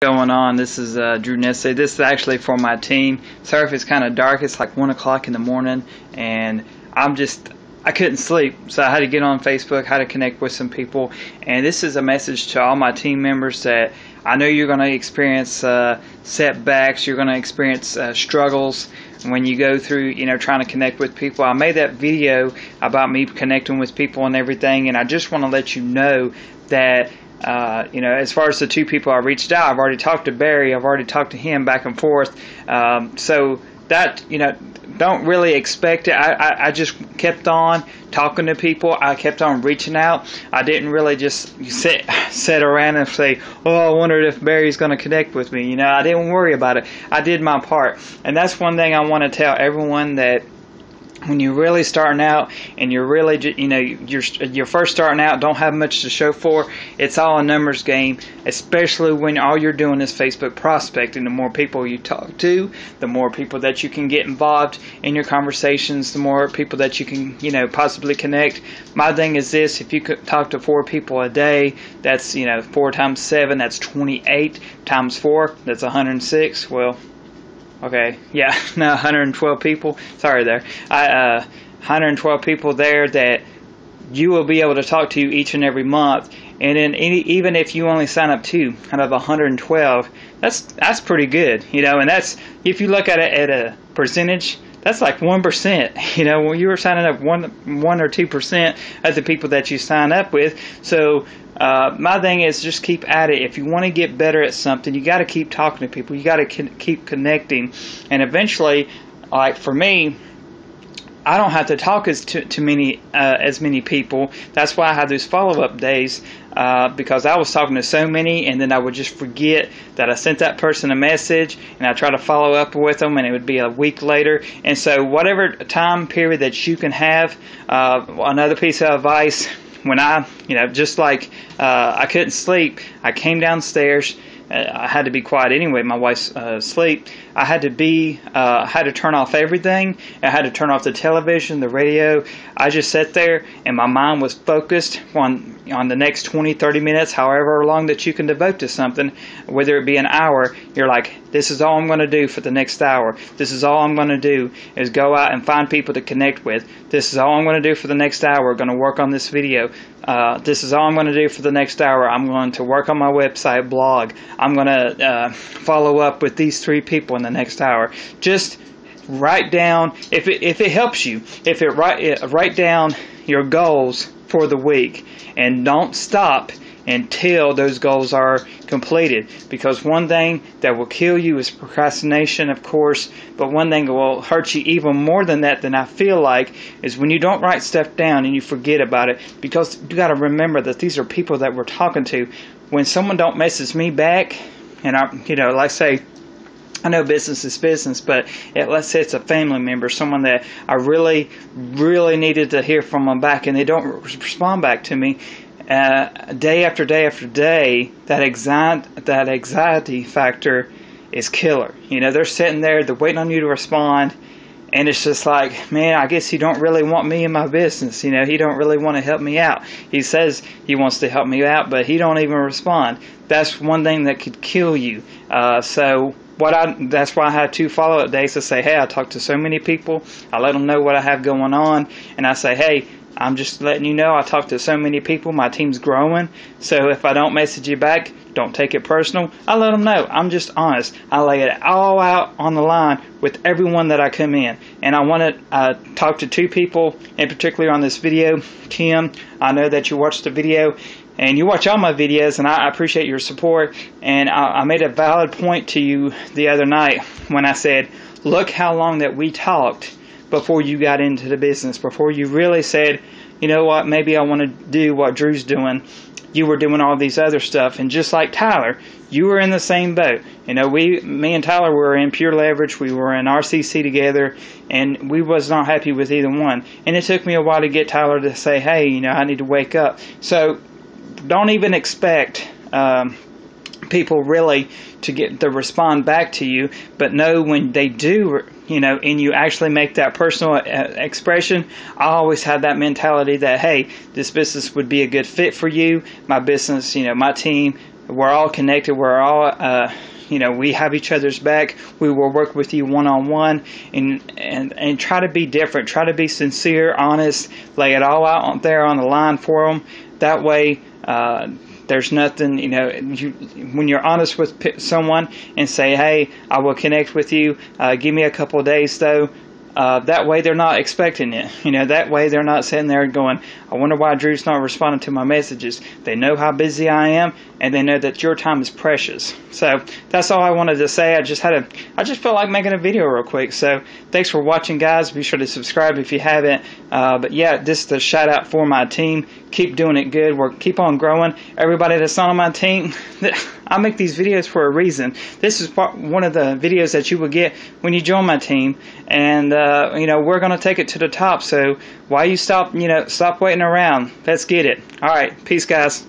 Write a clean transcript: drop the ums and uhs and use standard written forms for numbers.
Going on. This is Drew Nestle. This is actually for my team. Sorry if it's kind of dark. It's like 1 o'clock in the morning, and I couldn't sleep, so I had to get on Facebook, had to connect with some people. And this is a message to all my team members that I know you're going to experience setbacks, you're going to experience struggles when you go through, trying to connect with people. I made that video about me connecting with people and everything, and I just want to let you know that as far as the two people I reached out, I've already talked to Barry, I've already talked to him back and forth. So that, don't really expect it. I just kept on talking to people. I kept on reaching out. I didn't really just sit around and say, oh, I wondered if Barry's going to connect with me. I didn't worry about it. I did my part. And that's one thing I want to tell everyone, that when you're really starting out and you're really, you're first starting out, don't have much to show for, it's all a numbers game, especially when all you're doing is Facebook prospecting. The more people you talk to, the more people that you can get involved in your conversations, the more people that you can, possibly connect. My thing is this: if you could talk to 4 people a day, that's, 4 times 7, that's 28, times 4, that's 106. Well, okay, yeah, no, 112 people. Sorry there. 112 people there that you will be able to talk to each and every month. And then even if you only sign up 2 out of 112, that's pretty good, And that's, if you look at it at a percentage, that's like 1%. When you were signing up 1 or 2% of the people that you sign up with. So my thing is, just keep at it. If you want to get better at something, you got to keep talking to people. You got to keep connecting, and eventually, like for me, I don't have to talk as many people. That's why I have those follow-up days, because I was talking to so many, and then I would just forget that I sent that person a message, and I try to follow up with them, and it would be a week later. And so whatever time period that you can have, another piece of advice, when I, just like I couldn't sleep, I came downstairs. I had to be quiet anyway. My wife's asleep. I had to turn off everything. I had to turn off the television, the radio. I just sat there, and my mind was focused on the next 20, 30 minutes, however long that you can devote to something, whether it be an hour. You're like, this is all I'm going to do for the next hour. This is all I'm going to do is go out and find people to connect with. This is all I'm going to do for the next hour. I'm going to work on this video. This is all I'm going to do for the next hour. I'm going to work on my website, blog. I'm going to follow up with these 3 people in the next hour. Just write down, if it helps you, write down your goals for the week, and don't stop until those goals are completed, because one thing that will kill you is procrastination, of course, but one thing that will hurt you even more than that, than I feel like, is when you don't write stuff down and you forget about it, because you got to remember that these are people that we're talking to. When someone don't message me back, and like say, I know business is business, but let's say it's a family member, someone that I really, really needed to hear from them back, and they don't respond back to me, day after day after day, that anxiety factor is killer. They're sitting there, they're waiting on you to respond, and it's just like, man, I guess he don't really want me in my business. He don't really want to help me out. He says he wants to help me out, but he don't even respond. That's one thing that could kill you. That's why I had 2 follow-up days to say, hey, I talked to so many people. I let them know what I have going on, and I say, hey, I'm just letting you know I talked to so many people. My team's growing. So if I don't message you back, don't take it personal. I let them know. I'm just honest. I lay it all out on the line with everyone that I come in. And I want to talk to 2 people, and particularly on this video. Kim, I know that you watched the video, and you watch all my videos, and I appreciate your support. And I made a valid point to you the other night when I said, look how long that we talked before you got into the business, before you really said, you know what, maybe I want to do what Drew's doing. You were doing all these other stuff, and just like Tyler, you were in the same boat. Me and Tyler were in Pure Leverage, we were in RCC together, and we was not happy with either one. And it took me a while to get Tyler to say, hey, I need to wake up. So don't even expect people really to respond back to you, but know when they do, and you actually make that personal expression. I always have that mentality that, hey, this business would be a good fit for you. My business, my team we're all connected. We're all we have each other's back. We will work with you one-on-one and try to be different. Try to be sincere, honest, lay it all out there on the line for them. That way, there's nothing, when you're honest with someone and say, hey, I will connect with you. Give me a couple of days, though. That way they're not expecting it. That way they're not sitting there going, I wonder why Drew's not responding to my messages. They know how busy I am, and they know that your time is precious. So that's all I wanted to say. I just felt like making a video real quick. So thanks for watching, guys. Be sure to subscribe if you haven't. But yeah, this is a shout out for my team. Keep doing it good. Keep on growing. Everybody that's not on my team, I make these videos for a reason. This is one of the videos that you will get when you join my team, and we're going to take it to the top. So why you stop waiting around? Let's get it. All right, peace, guys.